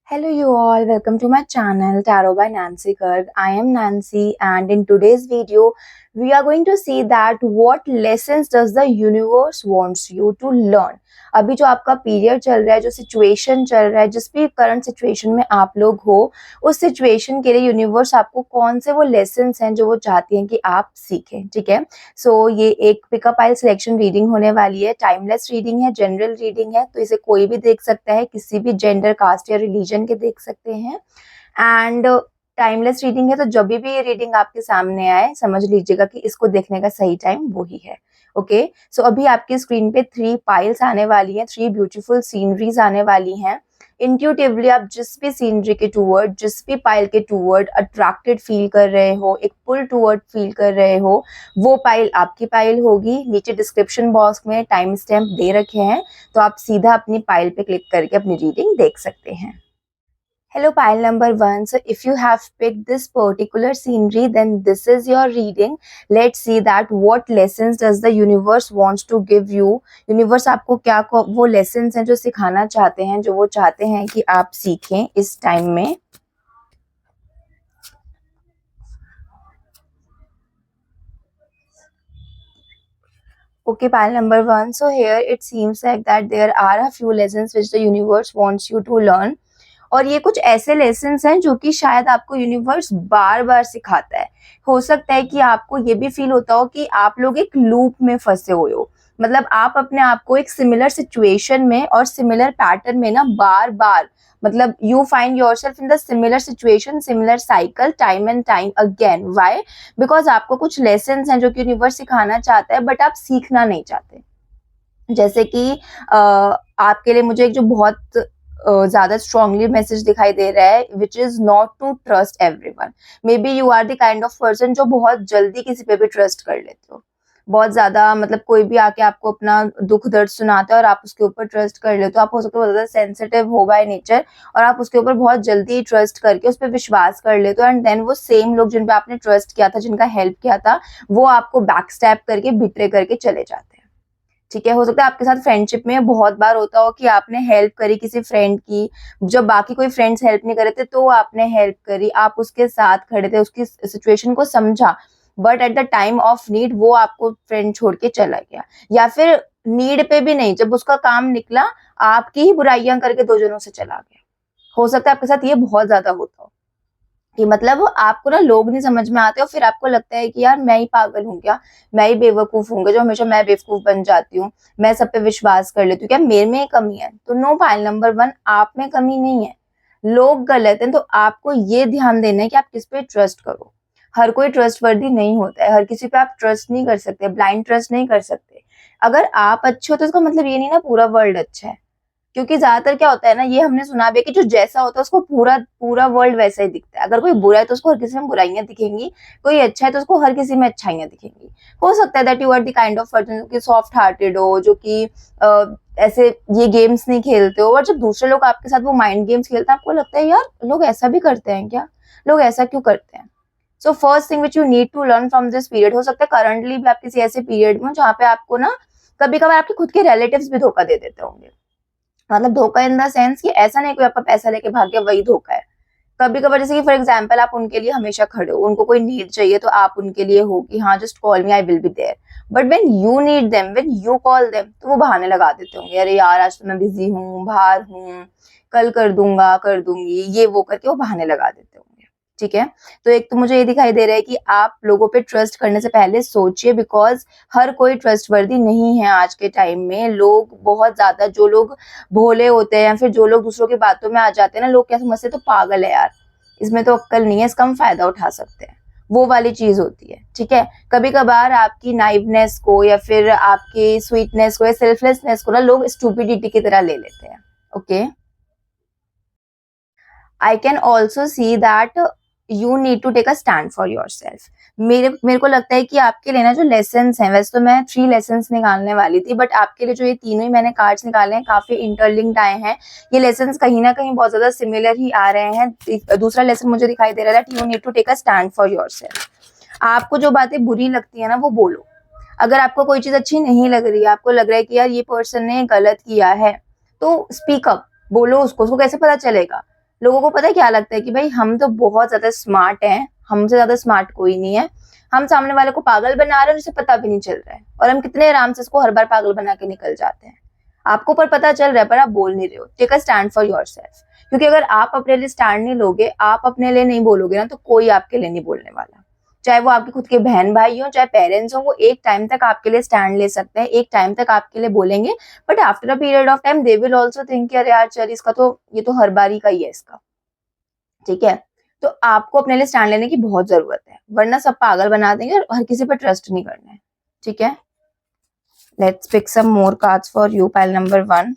Hello, you all. Welcome to my channel Tarot by Nancy Kirk. I am Nancy, and in today's video, we are going to see that what lessons does the universe wants you to learn. अभी जो आपका period चल रहा है, जो situation चल रहा है, जिस भी करंट सिचुएशन में आप लोग हो, उस सिचुएशन के लिए यूनिवर्स आपको कौन से वो लेसन्स हैं जो वो चाहती हैं कि आप सीखें. ठीक है. सो ये एक पिकअप आइल सिलेक्शन रीडिंग होने वाली है. टाइमलेस रीडिंग है, जनरल रीडिंग है, तो इसे कोई भी देख सकता है, किसी भी जेंडर, कास्ट या रिलीजन के देख सकते हैं. एंड टाइमलेस रीडिंग है, तो जब भी ये रीडिंग आपके सामने आए समझ लीजिएगा कि इसको देखने का सही टाइम वही है. ओके. सो अभी आपकी स्क्रीन पे 3 पाइल्स आने वाली हैं, 3 ब्यूटीफुल सीनरीज आने वाली हैं. इंट्यूटिवली आप जिस भी सीनरी के टूवर्ड, जिस भी पाइल के टूवर्ड अट्रैक्टेड फील कर रहे हो, एक पुल टूवर्ड फील कर रहे हो, वो पाइल आपकी पाइल होगी. नीचे डिस्क्रिप्शन बॉक्स में टाइम स्टैम्प दे रखे हैं, तो आप सीधा अपनी पाइल पे क्लिक करके अपनी रीडिंग देख सकते हैं. Hello, pile number 1. So if you have picked this particular scenery, then this is your reading. Let's see that what lessons does the universe wants to give you. Universe आपको क्या वो lessons हैं जो सिखाना चाहते हैं, जो वो चाहते हैं कि आप सीखें इस टाइम में. Okay, pile number 1. So here it seems like that there are a few lessons which the universe wants you to learn. और ये कुछ ऐसे लेसन्स हैं जो कि शायद आपको यूनिवर्स बार बार सिखाता है. हो सकता है कि आपको ये भी फील होता हो कि आप लोग एक लूप में फंसे हुए हो. मतलब आप अपने आप को एक सिमिलर सिचुएशन में और सिमिलर पैटर्न में ना बार बार, मतलब you find yourself in the similar situation, similar cycle, time and time again. Why? Because आपको कुछ लेसन्स हैं जो कि यूनिवर्स सिखाना चाहता है, बट आप सीखना नहीं चाहते. जैसे कि आपके लिए मुझे एक जो बहुत ज्यादा स्ट्रांगली मैसेज दिखाई दे रहा है, which is not to trust everyone. May B you are the kind of person जो बहुत जल्दी किसी पे भी ट्रस्ट कर लेते हो. बहुत ज्यादा, मतलब कोई भी आके आपको अपना दुख दर्द सुनाता है और आप उसके ऊपर ट्रस्ट कर लेते हो. आप हो सकता है बहुत ज्यादा सेंसिटिव हो बाय नेचर, और आप उसके ऊपर बहुत जल्दी ट्रस्ट करके उस पर विश्वास कर लेते हो. एंड देन वो सेम लोग जिन पे आपने ट्रस्ट किया था, जिनका हेल्प किया था, वो आपको बैक स्टैप करके बिट्रे करके चले जाते हैं. ठीक है. हो सकता है आपके साथ फ्रेंडशिप में बहुत बार होता हो कि आपने हेल्प करी किसी फ्रेंड की, जब बाकी कोई फ्रेंड्स हेल्प नहीं कर रहे थे तो आपने हेल्प करी, आप उसके साथ खड़े थे, उसकी सिचुएशन को समझा, but at the time of need वो आपको फ्रेंड छोड़ के चला गया. या फिर नीड पे भी नहीं, जब उसका काम निकला आपकी ही बुराइयां करके 2 जनों से चला गया. हो सकता है आपके साथ ये बहुत ज्यादा होता हो कि मतलब आपको ना लोग नहीं समझ में आते, और फिर आपको लगता है कि यार मैं ही पागल हूँ क्या, मैं ही बेवकूफ हूँ जो हमेशा मैं बेवकूफ बन जाती हूँ, मैं सब पे विश्वास कर लेती हूँ, क्या मेरे में कमी है? तो नो, पाइल नंबर 1, आप में कमी नहीं है, लोग गलत हैं. तो आपको ये ध्यान देना है कि आप किस पे ट्रस्ट करो. हर कोई ट्रस्टवर्दी नहीं होता है, हर किसी पे आप ट्रस्ट नहीं कर सकते, ब्लाइंड ट्रस्ट नहीं कर सकते. अगर आप अच्छे हो तो इसका मतलब ये नहीं ना पूरा वर्ल्ड अच्छा है. क्योंकि ज्यादातर क्या होता है ना, ये हमने सुना भी है कि जो जैसा होता है उसको पूरा पूरा वर्ल्ड वैसा ही दिखता है. अगर कोई बुरा है तो उसको हर किसी में बुराइयां दिखेंगी, कोई अच्छा है तो उसको हर किसी में अच्छाइयां दिखेंगी. हो सकता है that you are the kind of person जो कि सॉफ्ट हार्टेड हो, जो कि ऐसे ये गेम्स नहीं खेलते हो, और जब दूसरे लोग आपके साथ वो माइंड गेम्स खेलते हैं आपको लगता है यार लोग ऐसा भी करते हैं क्या, लोग ऐसा क्यों करते हैं. So first thing which you need to learn from this period, हो सकता है करंटली भी आप किसी ऐसे पीरियड में जहाँ पे आपको ना कभी कभार आपके खुद के रिलेटिव्स भी धोखा दे देते होंगे. मतलब धोखा इन द सेंस कि ऐसा नहीं कोई आपका पैसा लेके भाग गया वही धोखा है. कभी कभार जैसे कि फॉर एग्जाम्पल आप उनके लिए हमेशा खड़े हो, उनको कोई नीड चाहिए तो आप उनके लिए हो कि हाँ just call me, I will be there. But when you need them, when you call them, तो वो बहाने लगा देते होंगे, अरे यार आज तो मैं बिजी हूँ, बाहर हूँ, कल कर दूंगा, कर दूंगी, ये वो करके वो बहाने लगा देते होंगे. ठीक है. तो एक तो मुझे ये दिखाई दे रहा है कि आप लोगों पे ट्रस्ट करने से पहले सोचिए, बिकॉज हर कोई ट्रस्टवर्दी नहीं है आज के टाइम में. लोग बहुत ज्यादा, जो लोग भोले होते हैं या फिर जो लोग दूसरों की बातों में आ जाते हैं ना, लोग क्या समझते हैं, तो पागल है यार, इसमें तो अक्ल नहीं है, इसका हम फायदा उठा सकते हैं, वो वाली चीज होती है. ठीक है. कभी कभार आपकी नाइवनेस को या फिर आपकी स्वीटनेस को या सेल्फलेसनेस को ना लोग स्टूपिडिटी की तरह ले लेते हैं. Okay. I can also see that you need to take a stand for yourself. मेरे को लगता है कि आपके लिए ना जो लेसन्स हैं, वैसे तो मैं 3 लेसन्स निकालने वाली थी, बट आपके लिए जो ये तीनों ही मैंने कार्ड्स निकाले हैं काफी इंटरलिंक्ड आए हैं. ये लेसन्स कहीं ना कहीं बहुत ज्यादा सिमिलर ही आ रहे हैं. दूसरा लेसन मुझे दिखाई दे रहा है, you need to take a stand for yourself. आपको जो बातें बुरी लगती है ना वो बोलो. अगर आपको कोई चीज अच्छी नहीं लग रही है, आपको लग रहा है कि यार ये पर्सन ने गलत किया है, तो स्पीक अप, बोलो उसको कैसे पता चलेगा. लोगों को पता है क्या लगता है कि भाई हम तो बहुत ज्यादा स्मार्ट हैं, हमसे ज्यादा स्मार्ट कोई नहीं है, हम सामने वाले को पागल बना रहे हैं और उसे पता भी नहीं चल रहा है, और हम कितने आराम से इसको हर बार पागल बना के निकल जाते हैं। आपको पर पता चल रहा है पर आप बोल नहीं रहे हो। Take a stand for yourself, क्योंकि अगर आप अपने लिए स्टैंड नहीं लोगे, आप अपने लिए नहीं बोलोगे ना, तो कोई आपके लिए नहीं बोलने वाला। चाहे वो आपके खुद के बहन भाई हो, चाहे पेरेंट्स हो, वो एक टाइम तक आपके लिए स्टैंड ले सकते हैं, एक टाइम तक आपके लिए बोलेंगे, but after a period of time they will also think यार यार चल इसका तो ये तो हर बारी का ही है इसका, ठीक है। तो आपको अपने लिए स्टैंड लेने की बहुत जरूरत है, वरना सब पागल बना देंगे और हर किसी पर ट्रस्ट नहीं करना है, ठीक है। Let's pick some more cards for you, pile number 1।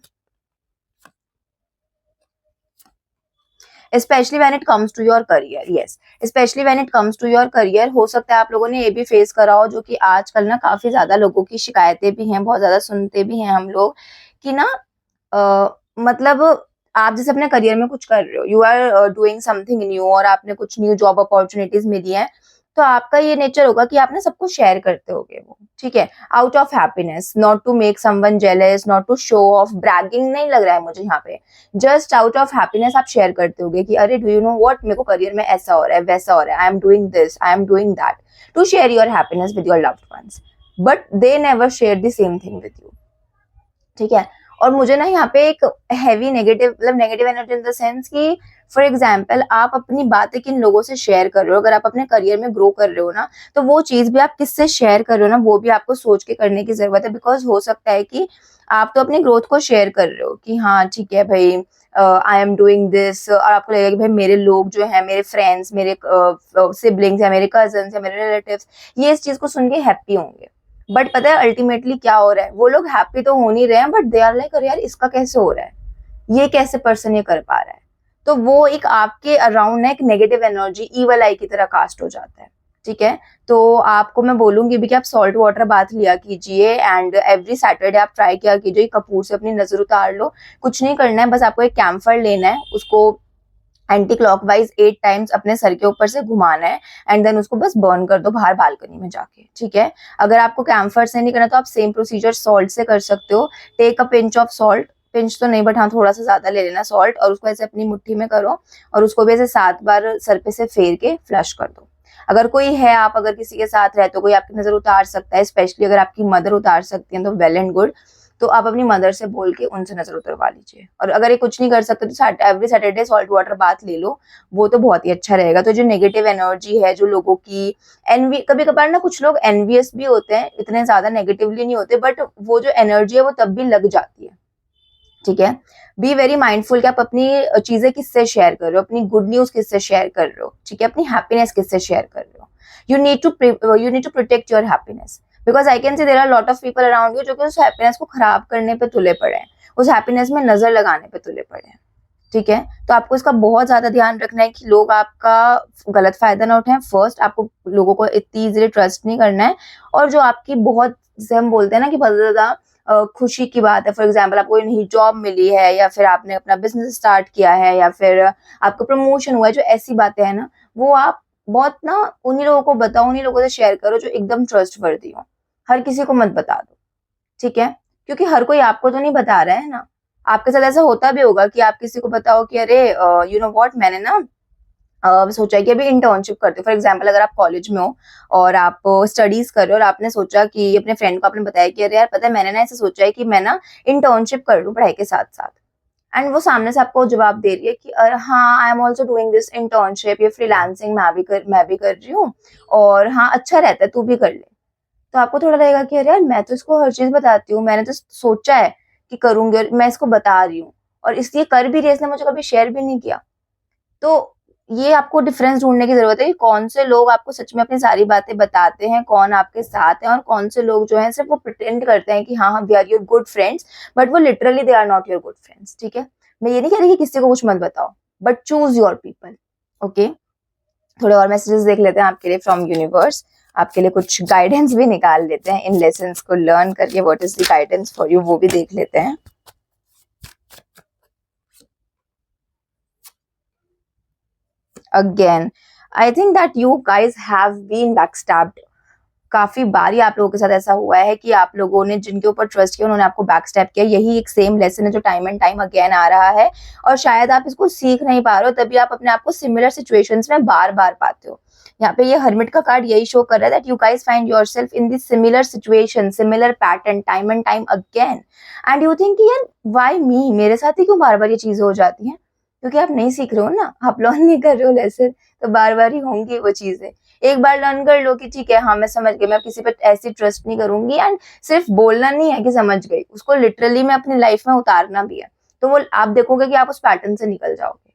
Specially when it comes to your career, yes, specially when it comes to your career. हो सकता है आप लोगों ने ये भी फेस करा हो, जो कि आजकल ना काफी ज्यादा लोगों की शिकायतें भी हैं, बहुत ज्यादा सुनते भी हैं हम लोग, कि ना मतलब आप जैसे अपने करियर में कुछ कर रहे हो, you are doing something new, और आपने कुछ न्यू जॉब अपॉर्चुनिटीज मिली है, तो आपका ये नेचर होगा कि आप ना सबको शेयर करते होगे वो, ठीक है, out of happiness, not to make someone jealous, not to show off, bragging नहीं लग रहा है मुझे यहाँ पे, जस्ट आउट ऑफ हैप्पीनेस आप शेयर करते होगे कि अरे डू यू नो व्हाट, मेरे को करियर में ऐसा हो रहा है, वैसा हो रहा है, I am doing this, I am doing that, to share your happiness with your loved ones, but they never share the same thing with you, ठीक है। और मुझे ना यहाँ पे एक हैवी नेगेटिव, मतलब negative energy in the sense कि फॉर एग्जाम्पल आप अपनी बातें किन लोगों से शेयर कर रहे हो, अगर आप अपने करियर में ग्रो कर रहे हो ना, तो वो चीज भी आप किससे शेयर कर रहे हो ना, वो भी आपको सोच के करने की जरूरत है, बिकॉज हो सकता है कि आप तो अपनी ग्रोथ को शेयर कर रहे हो कि हाँ ठीक है भाई, आई एम डूइंग दिस, और आपको लगेगा कि भाई मेरे लोग जो है, मेरे फ्रेंड्स, मेरे सिबलिंग्स या मेरे कजन या मेरे रिलेटिव्स, ये इस चीज को सुन के हैप्पी होंगे, बट पता है अल्टीमेटली क्या हो रहा है, वो लोग हैप्पी तो हो नहीं रहे हैं, बट दे आर लाइक अरे यार इसका कैसे हो रहा है, ये कैसे पर्सन ये कर पा रहा है, तो वो एक आपके अराउंड ना एक नेगेटिव एनर्जी ईवल आई की तरह कास्ट हो जाता है, ठीक है। तो आपको मैं बोलूंगी भी कि आप सॉल्ट वाटर बाथ लिया कीजिए, एंड एवरी सैटरडे आप ट्राई किया कीजिए, कपूर से अपनी नजर उतार लो, कुछ नहीं करना है, बस आपको एक कैम्फर लेना है, उसको एंटी क्लॉकवाइज 8 टाइम्स अपने सर के ऊपर से घुमाना है, एंड देन उसको बस बर्न कर दो बाहर बालकनी में जाके, ठीक है। अगर आपको कैम्फर से नहीं करना तो आप सेम प्रोसीजर सॉल्ट से कर सकते हो। Take a pinch of salt, pinch तो नहीं बट हाँ थोड़ा सा ज्यादा ले लेना सॉल्ट, और उसको ऐसे अपनी मुट्ठी में करो, और उसको भी ऐसे 7 बार सर पे से फेर के फ्लश कर दो। अगर कोई है, आप अगर किसी के साथ रहते हो, कोई आपकी नजर उतार सकता है, स्पेशली अगर आपकी मदर उतार सकती है तो वेल एंड गुड, तो आप अपनी मदर से बोल के उनसे नजर उतरवा लीजिए। और अगर ये कुछ नहीं कर सकते तो every Saturday salt water bath ले लो, वो तो बहुत ही अच्छा रहेगा। तो जो नेगेटिव एनर्जी है, जो लोगों की एनवी, कभी कभार ना कुछ लोग एनवियस भी होते हैं, इतने ज्यादा नेगेटिवली नहीं होते, बट वो जो एनर्जी है वो तब भी लग जाती है, ठीक है। बी वेरी माइंडफुल कि आप अपनी चीजें किससे शेयर कर रहे हो, अपनी गुड न्यूज किससे शेयर कर रहे हो, ठीक है, अपनी हैप्पीनेस किससे शेयर कर रहे हो। You need to protect your happiness, because I can see there are lot of people around you जो कि उस हैप्पीनेस को खराब करने पे तुले पड़े हैं, उस हैप्पीनेस में नजर लगाने पे तुले पड़े हैं, ठीक है। तो आपको इसका बहुत ज्यादा ध्यान रखना है कि लोग आपका गलत फायदा ना उठाएं। फर्स्ट, आपको लोगों को इतनी इजीली ट्रस्ट नहीं करना है, और जो आपकी बहुत, जैसे हम बोलते हैं ना कि बहुत ज्यादा खुशी की बात है, फॉर एग्जाम्पल आपको नई जॉब मिली है, या फिर आपने अपना बिजनेस स्टार्ट किया है, या फिर आपको प्रमोशन हुआ है, जो ऐसी बातें हैं ना, वो आप बहुत ना उन्हीं लोगों को बताओ, उन्हीं लोगों से शेयर करो जो एकदम ट्रस्ट वर्दी हो, हर किसी को मत बता दो, ठीक है। क्योंकि हर कोई आपको तो नहीं बता रहा है ना, आपके साथ ऐसा होता भी होगा कि आप किसी को बताओ कि अरे यू नो व्हाट, मैंने ना सोचा कि अभी इंटर्नशिप करते हो, फॉर एग्जाम्पल अगर आप कॉलेज में हो और आप स्टडीज कर रहे हो, और आपने सोचा कि अपने फ्रेंड को आपने बताया कि अरे यार पता है मैंने ना ऐसे सोचा है कि मैं ना इंटर्नशिप कर लूँ पढ़ाई के साथ साथ, एंड वो सामने से आपको जवाब दे रही है कि अरे हाँ I am also doing this internship, ये फ्रीलांसिंग मैं भी कर रही हूँ, और हाँ अच्छा रहता है तू भी कर ले। तो आपको थोड़ा लगेगा कि अरे यार मैं तो इसको हर चीज बताती हूँ, मैंने तो सोचा है कि करूंगी, और मैं इसको बता रही हूँ, और इसलिए कर भी रही है, इसने मुझे कभी शेयर भी नहीं किया। तो ये आपको डिफरेंस ढूंढने की जरूरत है कि कौन से लोग आपको सच में अपनी सारी बातें बताते हैं, कौन आपके साथ हैं, और कौन से लोग जो हैं सिर्फ वो प्रिटेंड करते हैं कि हाँ हाँ we are your good friends, but वो literally they are not your good friends, ठीक है। मैं ये नहीं कह रही कि किसी को कुछ मत बताओ, but choose your people, okay. थोड़े और मैसेजेस देख लेते हैं आपके लिए फ्रॉम यूनिवर्स, आपके लिए कुछ गाइडेंस भी निकाल लेते हैं इन लेसन्स को लर्न करके, what is the guidance for you वो भी देख लेते हैं। Again, I think that you guys have been backstabbed काफी बार ही आप लोगों के साथ ऐसा हुआ है कि आप लोगों ने जिनके ऊपर ट्रस्ट किया उन्होंने आपको बैक स्टेप किया। यही एक सेम लेसन है जो टाइम एंड टाइम अगेन आ रहा है, और शायद आप इसको सीख नहीं पा रहे हो, तभी आप अपने आप को सिमिलर सिचुएशंस में बार बार पाते हो। यहाँ पे ये हर्मिट का कार्ड यही शो कर रहा है that you guys find yourself in this similar situation, similar pattern time and time again, and you think यार व्हाई मी, मेरे साथ ही क्यों बार बार ये चीजें हो जाती हैं, क्योंकि आप नहीं सीख रहे हो ना, आप लर्न नहीं कर रहे हो लेसन, तो बार बार ही होंगी वो चीजें। एक बार लर्न कर लो कि ठीक है हाँ मैं समझ गई, मैं किसी पर ऐसी ट्रस्ट नहीं करूंगी, एंड सिर्फ बोलना नहीं है कि समझ गई, उसको लिटरली में अपनी लाइफ में उतारना भी है, तो वो आप देखोगे कि आप उस पैटर्न से निकल जाओगे।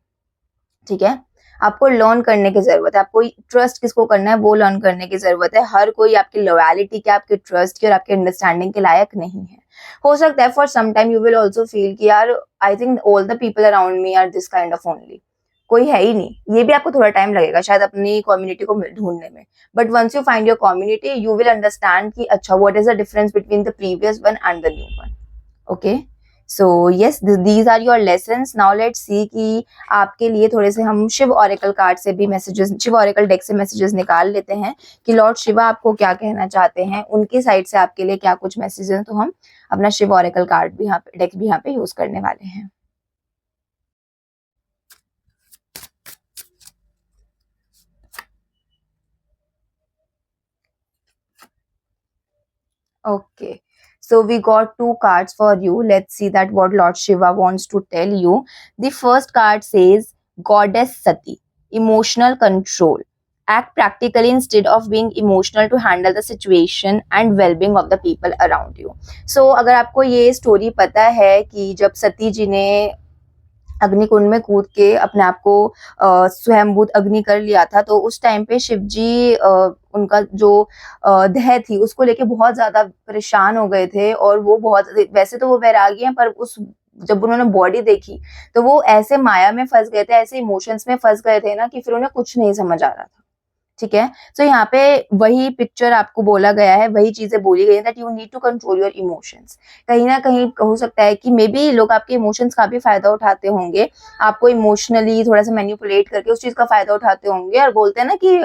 ठीक है, आपको लर्न करने की जरूरत है, आपको ट्रस्ट किसको करना है वो लर्न करने की जरूरत है। हर कोई आपकी लॉयलिटी के, आपके ट्रस्ट की और आपके अंडरस्टैंडिंग के लायक नहीं है। हो सकता है for some time you will also feel कि यार I think all the people around me are this kind of only, कोई है ही नहीं, ये भी आपको थोड़ा टाइम लगेगा शायद अपनी कम्युनिटी को ढूंढने में, but once you find your community you will understand कि अच्छा what is the difference between the previous one and the new one. Okay, so yes these are your lessons. Now let's see कि आपके लिए थोड़े से हम Shiv oracle card से भी मैसेजेस, शिव ऑरेकल डेक से मैसेजेस निकाल लेते हैं कि लॉर्ड शिवा आपको क्या कहना चाहते हैं, उनकी साइड से आपके लिए क्या कुछ मैसेजेस हैं। तो हम अपना शिव ऑरेकल कार्ड भी यहाँ पे, डेक भी यहाँ पे यूज करने वाले हैं। Okay, so we got two cards for you. Let's see that what Lord Shiva wants to tell you. The first card says Goddess Sati, emotional control. Act practically instead of being emotional to handle the situation and well-being of the people around you. So अगर आपको ये story पता है कि जब सती जी ने अग्निकुंड में कूद के अपने आप को स्वयंभूत अग्नि कर लिया था, तो उस टाइम पे शिव जी उनका जो देह थी उसको लेके बहुत ज्यादा परेशान हो गए थे, और वो बहुत, वैसे तो वो वैरागी हैं पर उस जब उन्होंने बॉडी देखी तो वो ऐसे माया में फंस गए थे, ऐसे इमोशंस में फंस गए थे ना कि फिर उन्हें कुछ नहीं समझ आ रहा था। ठीक है, तो यहाँ पे वही पिक्चर आपको बोला गया है, वही चीजें बोली गई है that you need to control your emotions. कहीं ना कहीं हो सकता है कि मे बी लोग आपके इमोशंस का भी फायदा उठाते होंगे, आपको इमोशनली थोड़ा सा मैनिपुलेट करके उस चीज का फायदा उठाते होंगे, और बोलते हैं ना कि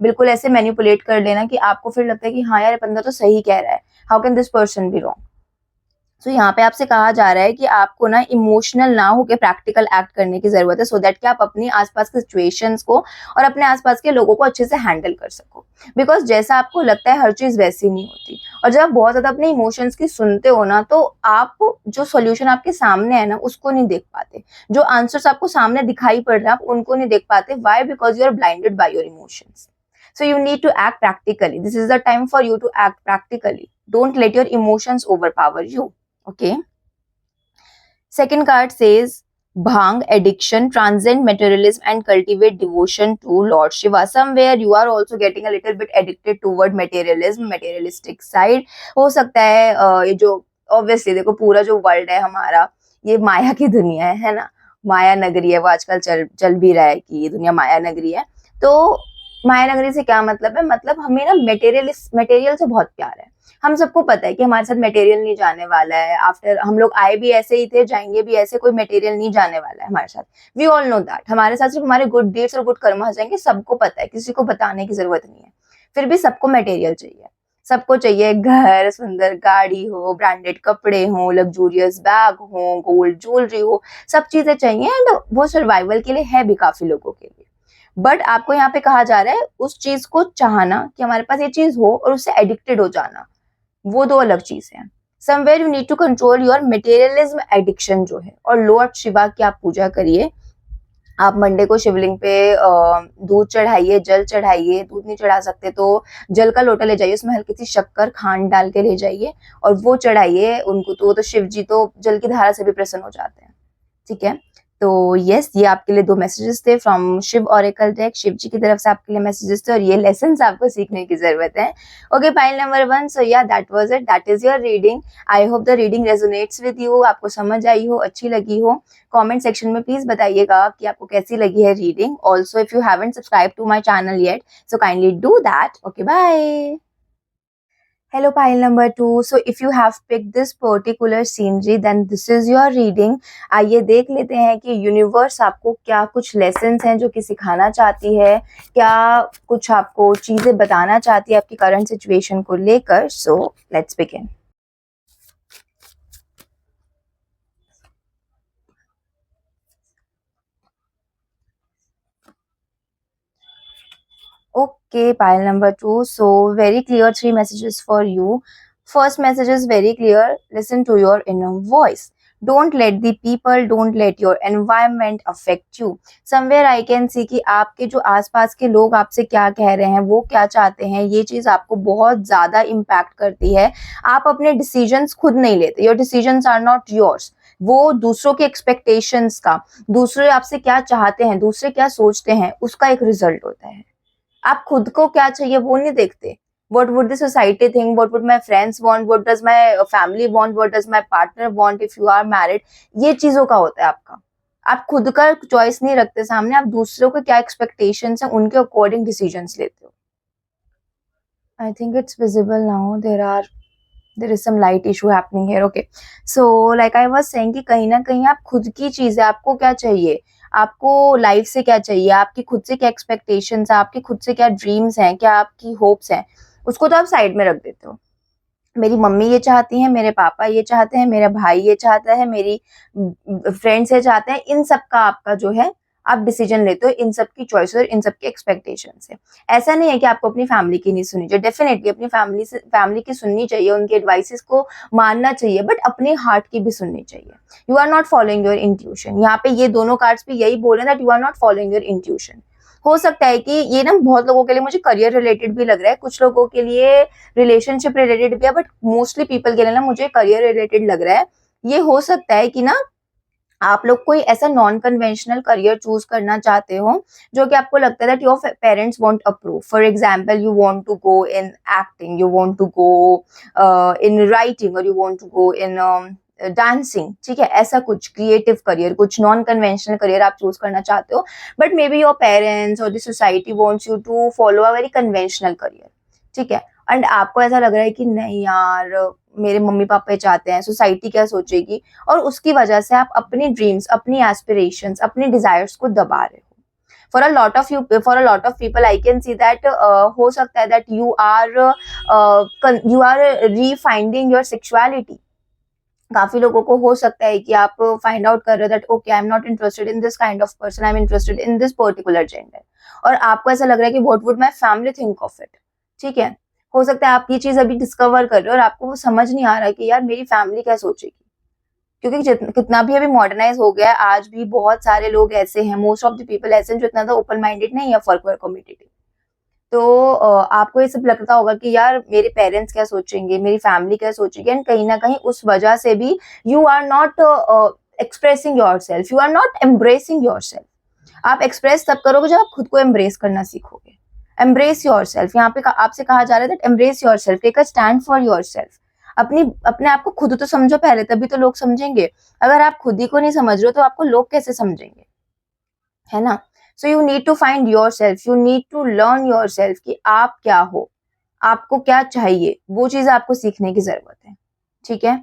बिल्कुल ऐसे मैनिपुलेट कर लेना कि आपको फिर लगता है कि हाँ यार बंदा तो सही कह रहा है, how can this person be wrong. तो यहाँ पे आपसे कहा जा रहा है कि आपको ना इमोशनल ना होकर प्रैक्टिकल एक्ट करने की जरूरत है, सो दैट कि आप अपनी आसपास के सिचुएशंस को और अपने आसपास के लोगों को अच्छे से हैंडल कर सको। बिकॉज जैसा आपको लगता है हर चीज वैसी नहीं होती, और जब आप बहुत ज्यादा अपने इमोशंस की सुनते हो ना, तो आप जो सोल्यूशन आपके सामने है ना उसको नहीं देख पाते, जो आंसर्स आपको सामने दिखाई पड़ रहे हैं आप उनको नहीं देख पाते। Why? Because you are blinded by your emotions. So you need to act practically. This is the time for you to act practically. Don't let your emotions overpower you. Okay. Second card says Bhang, addiction, transcend materialism and cultivate devotion to Lord Shiva. Somewhere you are also getting a little bit addicted toward materialism, materialistic side. हो सकता है ये जो obviously देखो पूरा जो world है हमारा ये माया की दुनिया है ना, माया नगरी है, वो आजकल चल भी रहा है कि ये दुनिया माया नगरी है। तो माया नगरी से क्या मतलब है, मतलब हमें ना मटेरियल से बहुत प्यार है। हम सबको पता है कि हमारे साथ मटेरियल नहीं जाने वाला है, आफ्टर हम लोग आए भी ऐसे ही थे, जाएंगे भी ऐसे, कोई मटेरियल नहीं जाने वाला है हमारे साथ। वी ऑल नो दैट हमारे साथ सिर्फ हमारे गुड डीड्स और गुड कर्म आ जाएंगे, सबको पता है, किसी को बताने की जरूरत नहीं है। फिर भी सबको मटेरियल चाहिए, सबको चाहिए घर, सुंदर गाड़ी हो, ब्रांडेड कपड़े हो, लग्जूरियस बैग हो, गोल्ड ज्वेलरी हो, सब चीजें चाहिए, एंड वो सर्वाइवल के लिए है भी काफी लोगों के लिए। बट आपको यहाँ पे कहा जा रहा है उस चीज को चाहना कि हमारे पास ये चीज हो और उससे एडिक्टेड हो जाना, वो दो अलग चीज है। Somewhere you need to control your materialism addiction जो है, और लॉर्ड शिवा की आप पूजा करिए। आप मंडे को शिवलिंग पे दूध चढ़ाइए, जल चढ़ाइए, दूध नहीं चढ़ा सकते तो जल का लोटा ले जाइए, उसमें हल्की सी शक्कर खांड डाल के ले जाइए और वो चढ़ाइए उनको, तो वो तो शिव जी तो जल की धारा से भी प्रसन्न हो जाते हैं। ठीक है, तो यस ये आपके लिए दो मैसेजेस थे from Shiv oracle deck, Shiv ji की तरफ से आपके लिए मैसेजेस थे, और ये लेसन्स आपको सीखने की जरूरत है। ओके, पाइल नंबर 1, सो या that was it, that is your reading. I hope the reading resonates with you, आपको समझ आई हो, अच्छी लगी हो। कमेंट सेक्शन में प्लीज बताइएगा कि आपको कैसी लगी है reading. Also if you haven't subscribe to my channel yet, so kindly do that. Okay, bye. Hello, pile number 2. So, if you have picked this particular scenery, then this is your reading. आइए देख लेते हैं कि universe आपको क्या कुछ lessons हैं जो कि सिखाना चाहती है, क्या कुछ आपको चीज़ें बताना चाहती है आपकी करंट सिचुएशन को लेकर. So, let's begin. Okay, pile number 2. So, very clear 3 messages for you. First message is very clear. Listen to your inner voice. Don't let the people, don't let your environment affect you. Somewhere I can see कि आपके जो आसपास के लोग आपसे क्या कह रहे हैं, वो क्या चाहते हैं, ये चीज़ आपको बहुत ज़्यादा इम्पैक्ट करती है. आप अपने डिसीजंस खुद नहीं लेते. Your decisions are not yours. वो दूसरों के एक्सपेक्टेशंस का, दूसरे आपसे क्या चाहते हैं, दूसरे क्या सोचते हैं, उसका एक रिजल्ट होता है. आप खुद को क्या चाहिए वो नहीं देखते. What would the society think, what would my friends want, what does my family want, what does my partner want if you are married. ये चीजों का होता है आपका. आप खुद का चॉइस नहीं रखते सामने, आप दूसरों के क्या एक्सपेक्टेशन है उनके अकॉर्डिंग डिसीजन लेते हो. I think it's visible now. there is some light issue happening here. Okay, so like I was saying कि कहीं ना कहीं आप खुद की चीज है, आपको क्या चाहिए, आपको लाइफ से क्या चाहिए, आपकी खुद से क्या एक्सपेक्टेशंस है, आपकी खुद से क्या ड्रीम्स हैं, क्या आपकी होप्स हैं, उसको तो आप साइड में रख देते हो. मेरी मम्मी ये चाहती है, मेरे पापा ये चाहते हैं, मेरा भाई ये चाहता है, मेरी फ्रेंड्स ये चाहते हैं, इन सब का आपका जो है आप डिसीजन लेते हो इन सब की चॉइस और इन सब की एक्सपेक्टेशन से. ऐसा नहीं है कि आपको अपनी फैमिली की नहीं सुननी चाहिए. डेफिनेटली अपनी फैमिली की सुननी चाहिए, उनके एडवाइसेस को मानना चाहिए, बट अपने हार्ट की भी सुननी चाहिए. You are not following your intuition. यहाँ पे ये दोनों कार्ड्स भी यही बोल रहे हैं that you are not following your intuition. हो सकता है कि ये ना बहुत लोगों के लिए मुझे करियर रिलेटेड भी लग रहा है, कुछ लोगों के लिए रिलेशनशिप रिलेटेड भी है, बट मोस्टली पीपल के लिए ना मुझे करियर रिलेटेड लग रहा है. ये हो सकता है कि ना आप लोग कोई ऐसा नॉन कन्वेंशनल करियर चूज करना चाहते हो जो कि आपको लगता है that your parents won't approve. For example, you want to go in acting, you want to go in writing, और you want to go in dancing. ठीक है, ऐसा कुछ क्रिएटिव करियर, कुछ नॉन कन्वेंशनल करियर आप चूज करना चाहते हो, but maybe your parents और the society wants you to follow a very conventional career. ठीक है, एंड आपको ऐसा लग रहा है कि नहीं यार, मेरे मम्मी पापा चाहते हैं, सोसाइटी क्या सोचेगी, और उसकी वजह से आप अपनी ड्रीम्स, अपनी एस्पिरेशंस, अपनी डिजायर्स को दबा रहे हो. For a lot of people I can see that हो सकता है that you are refinding your sexuality. काफी लोगों को हो सकता है कि आप फाइंड आउट कर रहे हो that okay, I am not interested in this kind of person, I am interested in this particular gender, और आपको ऐसा लग रहा है कि what would my family think of it. ठीक है, हो सकता है आप ये चीज अभी डिस्कवर कर रहे हो और आपको वो समझ नहीं आ रहा कि यार मेरी फैमिली क्या सोचेगी. क्योंकि कितना भी अभी मॉडर्नाइज हो गया है, आज भी बहुत सारे लोग ऐसे हैं, मोस्ट ऑफ द पीपल ऐसे हैं जो इतना ओपन माइंडेड नहीं है फॉर क्वेयर कम्युनिटी. तो आपको ये सब लगता होगा कि यार मेरे पेरेंट्स क्या सोचेंगे, मेरी फैमिली क्या सोचेगी, एंड कहीं ना कहीं उस वजह से भी you are not expressing yourself, you are not embracing yourself. आप एक्सप्रेस तब करोगे जब आप खुद को एम्ब्रेस करना सीखोगे. Embrace yourself. यहाँ पे आपसे कहा जा रहा है that embrace yourself, take a stand for yourself. अपने आप को खुद तो समझो पहले, तभी तो लोग समझेंगे. अगर आप खुद ही को नहीं समझ रहे हो तो आपको लोग कैसे समझेंगे, है ना. So you need to find yourself, you need to learn yourself कि आप क्या हो, आपको क्या चाहिए, वो चीज आपको सीखने की जरूरत है. ठीक है,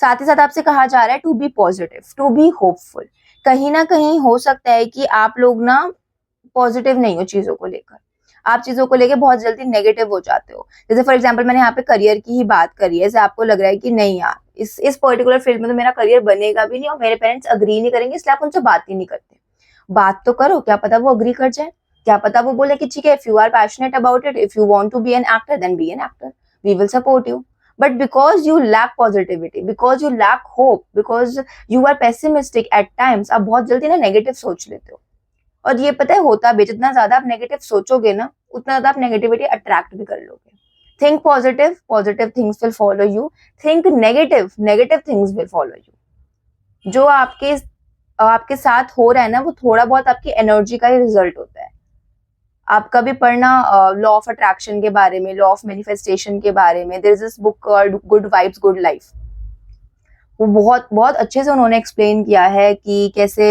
साथ ही साथ आपसे कहा जा रहा है to be positive, to be hopeful. कहीं ना कहीं हो सकता है कि आप लोग ना पॉजिटिव नहीं हो चीजों को लेकर, आप चीजों को लेकर बहुत जल्दी नेगेटिव हो जाते हो. जैसे फॉर एग्जांपल मैंने यहाँ पे करियर की ही बात करी है, जैसे आपको लग रहा है कि नहीं यार इस पर्टिकुलर फील्ड में तो मेरा करियर बनेगा भी नहीं और मेरे पेरेंट्स अग्री नहीं करेंगे, इसलिए आप उनसे बात ही नहीं करते. बात तो करो, क्या पता वो अग्री कर जाए, क्या पता वो बोले कि ठीक है, if you are passionate about it, if you want to be an actor then be an actor, we will support you. But because you lack positivity, because you lack hope, because you are pessimistic at times, आप बहुत जल्दी ना negative सोच लेते हो. और ये पता है होता भी, जितना ज्यादा आप नेगेटिव सोचोगे ना उतना ज्यादा आप नेगेटिविटी अट्रैक्ट भी कर लोगे. Think positive, positive things will follow you. Think negative, negative things will follow you. जो आपके साथ हो रहा है ना, वो थोड़ा बहुत आपकी एनर्जी का ही रिजल्ट होता है. आप कभी पढ़ना लॉ ऑफ अट्रैक्शन के बारे में, लॉ ऑफ मैनिफेस्टेशन के बारे में. There is this book called good vibes good life. वो बहुत बहुत अच्छे से उन्होंने एक्सप्लेन किया है कि कैसे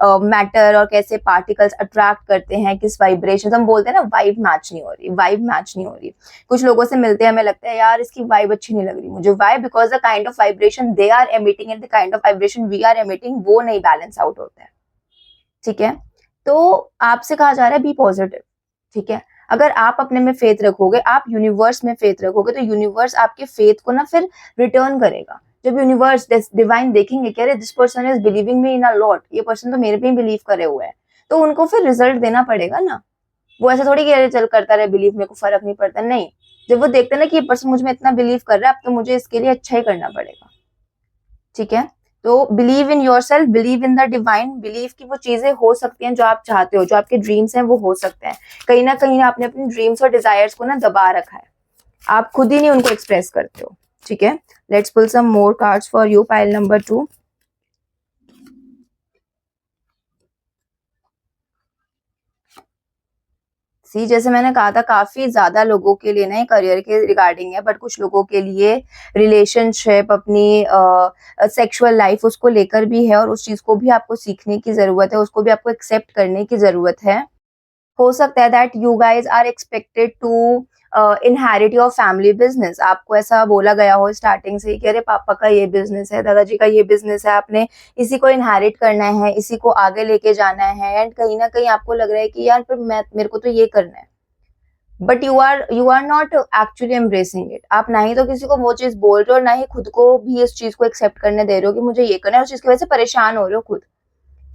मैटर और कैसे पार्टिकल्स अट्रैक्ट करते हैं, किस वाइब्रेशन, हम बोलते हैं ना वाइब मैच नहीं हो रही, वाइब मैच नहीं हो रही। कुछ लोगों से मिलते हैं, हमें लगता है यार इसकी वाइब अच्छी नहीं लग रही मुझे, vibe because the kind of vibration they are emitting and the kind of vibration we are emitting वो नहीं बैलेंस आउट होता है। ठीक है, तो आपसे कहा जा रहा है बी पॉजिटिव। ठीक है, अगर आप अपने में फेथ रखोगे, आप यूनिवर्स में फेथ रखोगे, तो यूनिवर्स आपके फेथ को ना फिर रिटर्न करेगा। जब यूनिवर्स डिवाइन देखेंगे कि अरे this person is believing me in a lot, ये पर्सन तो मेरे पे ही बिलीव करे हुए है, तो उनको फिर रिजल्ट देना पड़ेगा ना। वो ऐसे थोड़ी कि अरे चल करता रहे बिलीव, मेरे को फर्क नहीं पड़ता, नहीं। जब वो देखते हैं ना कि ये पर्सन मुझ में इतना बिलीव कर रहा है, अब तो मुझे इसके लिए अच्छा ही करना पड़ेगा। ठीक है, तो believe in your self, believe in the divine, believe की वो चीजें हो सकती हैं जो आप चाहते हो, जो आपके ड्रीम्स हैं वो हो सकते हैं। कहीं ना कहीं आपने अपने ड्रीम्स और डिजायर्स को ना दबा रखा है, आप खुद ही नहीं उनको एक्सप्रेस करते हो। ठीक है, let's pull some more cards for you, pile number 2। See, जैसे मैंने कहा था काफी ज्यादा लोगों के लिए ना करियर के रिगार्डिंग है, बट कुछ लोगों के लिए रिलेशनशिप, अपनी सेक्सुअल लाइफ उसको लेकर भी है, और उस चीज को भी आपको सीखने की जरूरत है, उसको भी आपको एक्सेप्ट करने की जरूरत है। हो सकता है that you guys are expected to inherit your family business. आपको ऐसा बोला गया हो स्टार्टिंग से कि अरे पापा का ये बिजनेस है, दादाजी का ये बिजनेस है, आपने इसी को इनहेरिट करना है, इसी को आगे लेके जाना है, एंड कहीं ना कहीं आपको लग रहा है कि यार पर मैं, मेरे को तो ये करना है, but you are not actually embracing it. आप ना ही तो किसी को वो चीज बोल रहे हो, ना ही खुद को भी इस चीज को एक्सेप्ट करने दे रहे हो कि मुझे ये करना है, उस चीज की वजह से परेशान हो रहे हो खुद।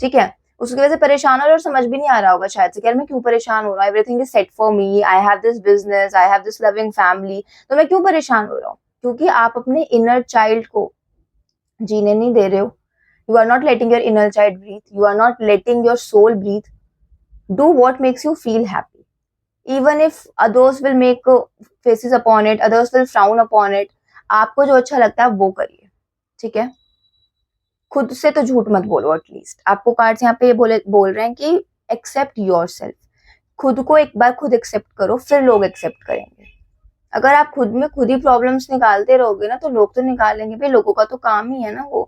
ठीक है, उसकी वजह से परेशान हो रहे हो और समझ भी नहीं आ रहा होगा शायद से कि यार मैं क्यों परेशान हो रहा हूँ, everything is set for me, I have this business, I have this loving family, तो मैं क्यों परेशान हो रहा हूँ? क्योंकि आप अपने इनर चाइल्ड को जीने नहीं दे रहे हो। You are not letting your inner child breathe, you are not letting your soul breathe, do what makes you feel happy, even if others will make faces upon it, others will frown upon it, आपको जो अच्छा लगता है वो करिए। ठीक है, खुद से तो झूठ मत बोलो। एटलीस्ट आपको कार्ड्स यहाँ पे ये बोल रहे हैं कि एक्सेप्ट योर सेल्फ, खुद को एक बार खुद एक्सेप्ट करो, फिर लोग एक्सेप्ट करेंगे। अगर आप खुद में खुद ही प्रॉब्लम्स निकालते रहोगे ना, तो लोग तो निकालेंगे भाई, लोगों का तो काम ही है ना वो।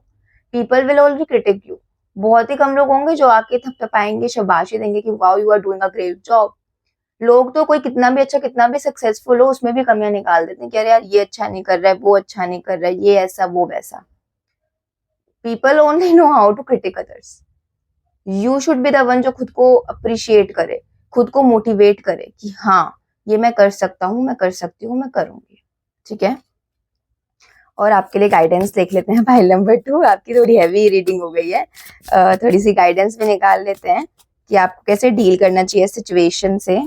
People will already critic you. बहुत ही कम लोग होंगे जो आके थपथपाएंगे, शाबाशी देंगे कि wow you are doing a great job. लोग तो कोई कितना भी अच्छा, कितना भी सक्सेसफुल हो, उसमें भी कमियां निकाल देते हैं कि अरे यार ये अच्छा नहीं कर रहा है, वो अच्छा नहीं कर रहा है, ये ऐसा वो वैसा। People only know how to critic others. You should be the one जो खुद को अप्रिशिएट करे, खुद को मोटिवेट करे कि हाँ ये मैं कर सकता हूँ, मैं कर सकती हूँ, मैं करूंगी। ठीक है, और आपके लिए गाइडेंस देख लेते हैं फाइल नंबर 2। आपकी थोड़ी हैवी रीडिंग हो गई है, थोड़ी सी गाइडेंस भी निकाल लेते हैं कि आपको कैसे डील करना चाहिए सिचुएशन से।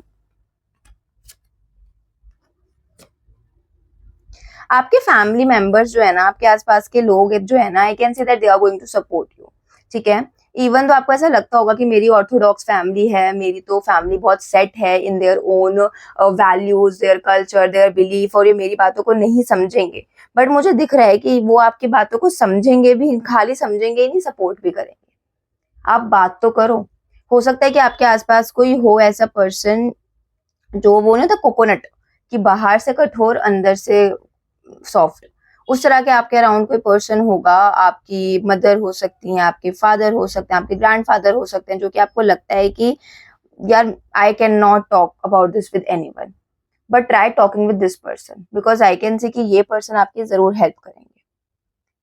आपके फैमिली मेंबर्स जो है ना, आपके आसपास के लोग जो है ना, I can see that they are going to support you. ठीक है, इवन तो आपको ऐसा लगता होगा कि मेरी ऑर्थोडॉक्स फैमिली है, मेरी तो फैमिली बहुत सेट है in their own values, their culture, their belief, और ये मेरी बातों को नहीं समझेंगे, बट मुझे दिख रहा है कि वो आपकी बातों को समझेंगे भी, खाली समझेंगे ही नहीं, सपोर्ट भी करेंगे। आप बात तो करो। हो सकता है कि आपके आसपास कोई हो ऐसा पर्सन जो वो ना था कोकोनट, कि बाहर से कठोर अंदर से सॉफ्ट, उस तरह के आपके अराउंड कोई पर्सन होगा। आपकी मदर हो सकती हैं, आपके फादर हो सकते हैं, आपके ग्रैंडफादर हो सकते हैं, जो कि आपको लगता है कि यार I can not talk about this with anyone, but try talking with this person, because I can सी कि ये पर्सन आपकी जरूर हेल्प करेंगे।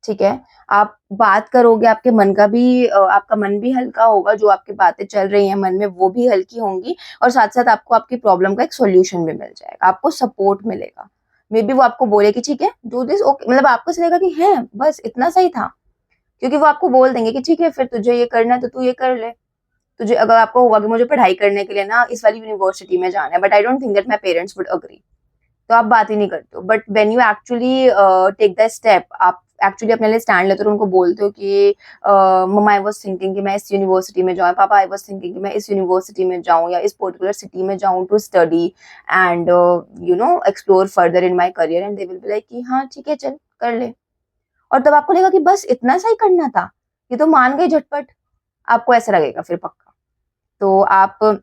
ठीक है, आप बात करोगे, आपके मन का भी आपका मन भी हल्का होगा, जो आपकी बातें चल रही हैं मन में वो भी हल्की होंगी, और साथ साथ आपको आपकी प्रॉब्लम का एक सॉल्यूशन भी मिल जाएगा, आपको सपोर्ट मिलेगा। मे बी वो आपको बोले कि ठीक है डू दिस, ओके, मतलब आपको लगेगा कि है बस इतना सही था, क्योंकि वो आपको बोल देंगे कि ठीक है फिर तुझे ये करना है तो तू ये कर ले। तुझे अगर आपको होगा कि मुझे पढ़ाई करने के लिए ना इस वाली यूनिवर्सिटी में जाना है, but I don't think that my parents would agree, तो आप बात ही नहीं करते हो। But when you actually take the step, आप एक्चुअली अपने लिए स्टैंड लेते हो, उनको बोलते हो कि मम्मा आई वाज थिंकिंग कि मैं इस यूनिवर्सिटी में जाऊँ, पापा आई वाज थिंकिंग कि मैं इस यूनिवर्सिटी में जाऊँ या इस पर्टिकुलर सिटी में जाऊँ to study and you know explore further in my career, and they will be like कि हाँ ठीक है चल कर ले। और तब आपको लगेगा कि बस इतना सा ही करना था, ये तो मान गए झटपट, आपको ऐसा लगेगा फिर पक्का। तो आप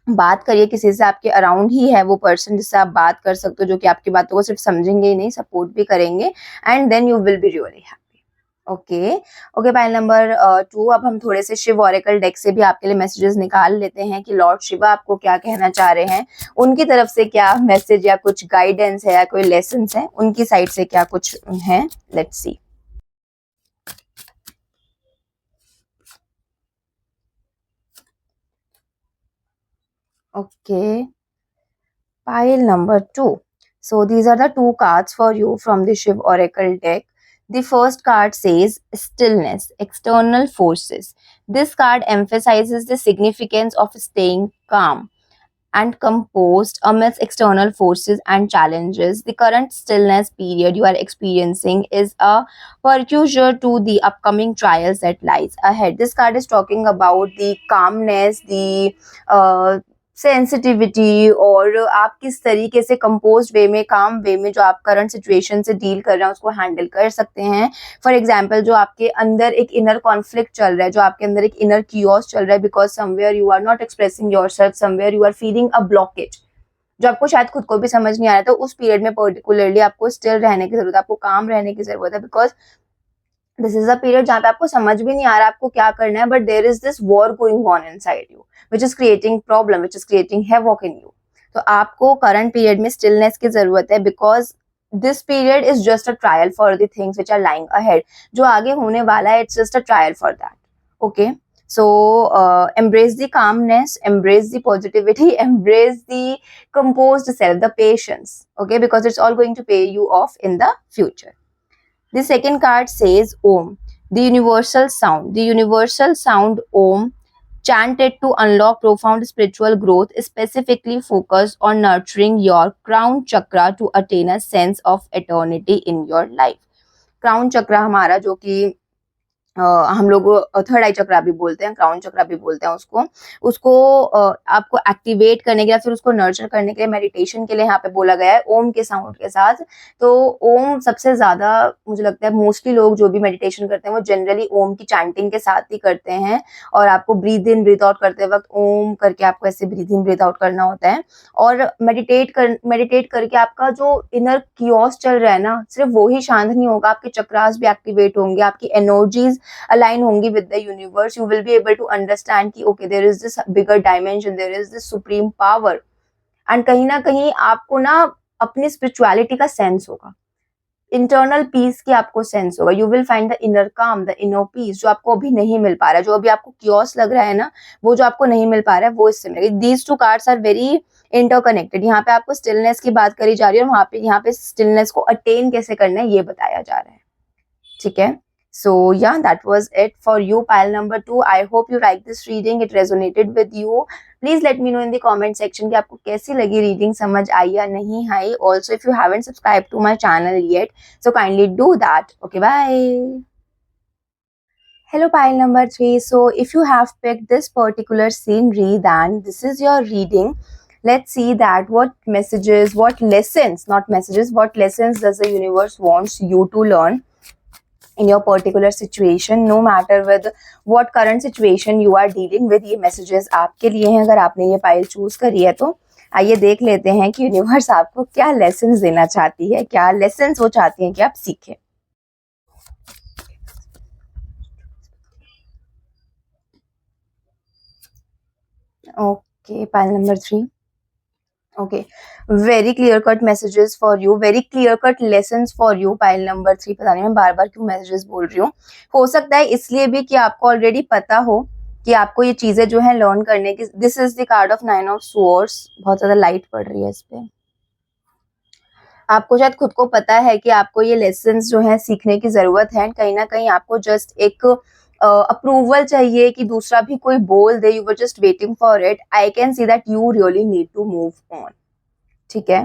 बात करिए किसी से, आपके अराउंड ही है वो पर्सन जिससे आप बात कर सकते हो, जो कि आपकी बातों को सिर्फ समझेंगे ही नहीं, सपोर्ट भी करेंगे, and then you will be really happy. Okay okay, pile number 2। अब हम थोड़े से शिव ऑरेकल डेक से भी आपके लिए मैसेजेस निकाल लेते हैं कि लॉर्ड शिवा आपको क्या कहना चाह रहे हैं, उनकी तरफ से क्या मैसेज या कुछ गाइडेंस है या कोई लेसन है, उनकी साइड से क्या कुछ है। Let's C. Okay, pile number 2. So these are the two cards for you from the Shiv Oracle deck. The first card says stillness, external forces. This card emphasizes the significance of staying calm and composed amidst external forces and challenges. The current stillness period you are experiencing is a precursor to the upcoming trials that lies ahead. This card is talking about the calmness, the sensitivity, और आप किस तरीके से compose वे में, काम वे में जो आप करंट सिचुएशन से डील कर रहे हैं उसको हैंडल कर सकते हैं। फॉर एग्जाम्पल, जो आपके अंदर एक इनर कॉन्फ्लिक्ट चल रहा है, जो आपके अंदर एक इनर कियोस चल रहा है, because somewhere you are not expressing yourself, somewhere you are feeling a blockage, जो आपको शायद खुद को भी समझ नहीं आ रहा था, उस पीरियड में पर्टिकुलरली आपको स्टिल रहने की जरूरत है, आपको काम रहने की जरूरत है, because this is a period जहाँ पे आपको समझ भी नहीं आ रहा आपको क्या करना है, but there is this war going on inside you which is creating problem, which is creating havoc in you. तो आपको करंट पीरियड में स्टिलनेस की जरूरत है, because this period is just a trial for the things which are lying ahead. जो आगे होने वाला है, it's just a trial for that. Okay, so embrace the calmness, embrace the positivity, embrace the composed self, the patience, okay, because it's all going to pay you off in the future. The second card says Om, the universal sound. The universal sound Om, chanted to unlock profound spiritual growth, is specifically focused on nurturing your crown chakra to attain a sense of eternity in your life. Crown chakra हमारा जो कि हम लोग third eye चक्रा भी बोलते हैं, crown चक्रा भी बोलते हैं उसको। उसको आपको एक्टिवेट करने के लिए, फिर उसको नर्चर करने के लिए मेडिटेशन के लिए यहाँ पे बोला गया है ओम के साउंड के साथ। तो ओम सबसे ज्यादा मुझे लगता है मोस्टली लोग जो भी मेडिटेशन करते हैं वो जनरली ओम की चैंटिंग के साथ ही करते हैं, और आपको ब्रीथ इन ब्रीथ आउट करते वक्त ओम करके आपको ऐसे ब्रीथ इन ब्रीथ आउट करना होता है। और मेडिटेट करके आपका जो इनर कियोस चल रहा है ना, सिर्फ वो ही शांत नहीं होगा, आपके चक्रास भी एक्टिवेट होंगे, आपकी एनर्जीज align होंगी with the universe. You will be able to understand कि okay, there is this bigger dimension, there is this supreme power, and कहीं ना कहीं आपको ना अपनी spirituality का sense होगा, internal peace की आपको sense होगा। You will find the inner calm, the inner peace, जो आपको अभी नहीं मिल पा रहा है, जो अभी आपको chaos लग रहा है ना, वो जो आपको नहीं मिल पा रहा है वो इससे मिलेगा। These two cards are very interconnected. यहाँ पे आपको stillness की बात करी जा रही है, और यहाँ पे stillness को attain कैसे करना है ये बताया जा रहा है। ठीक है, so yeah, that was it for you, pile number 2. I hope you liked this reading, it resonated with you. Please let me know in the comment section कि आपको कैसी लगी रीडिंग, समझ आई या नहीं आई। Also, if you haven't subscribed to my channel yet, so kindly do that. Okay, bye. Hello, pile number 3. So if you have picked this particular scenery, then this is your reading. Let's see that what messages, what lessons, not messages, what lessons does the universe wants you to learn in your particular situation, no matter with what current situation you are dealing with। ये messages आपके लिए हैं अगर आपने ये file choose करी है तो। आइए देख लेते हैं कि यूनिवर्स आपको क्या लेसन्स देना चाहती है, क्या लेसन्स वो चाहती हैं कि आप सीखें। Okay, file number 3। Okay, very clear cut messages for you, very clear cut lessons for you, pile number 3। पता नहीं मैं बार बार क्यों मैसेजेस बोल रही हूँ, हो सकता है इसलिए भी कि आपको ऑलरेडी पता हो कि आपको ये चीजें जो है लर्न करने की। This is the card of 9 of swords, बहुत ज्यादा लाइट पड़ रही है इस पे। आपको शायद खुद को पता है कि आपको ये लेसन्स जो है सीखने की जरूरत है, कहीं ना कहीं आपको जस्ट एक अप्रूवल चाहिए कि दूसरा भी कोई बोल दे, you were just waiting for it. I can see that you really need to move on. ठीक है,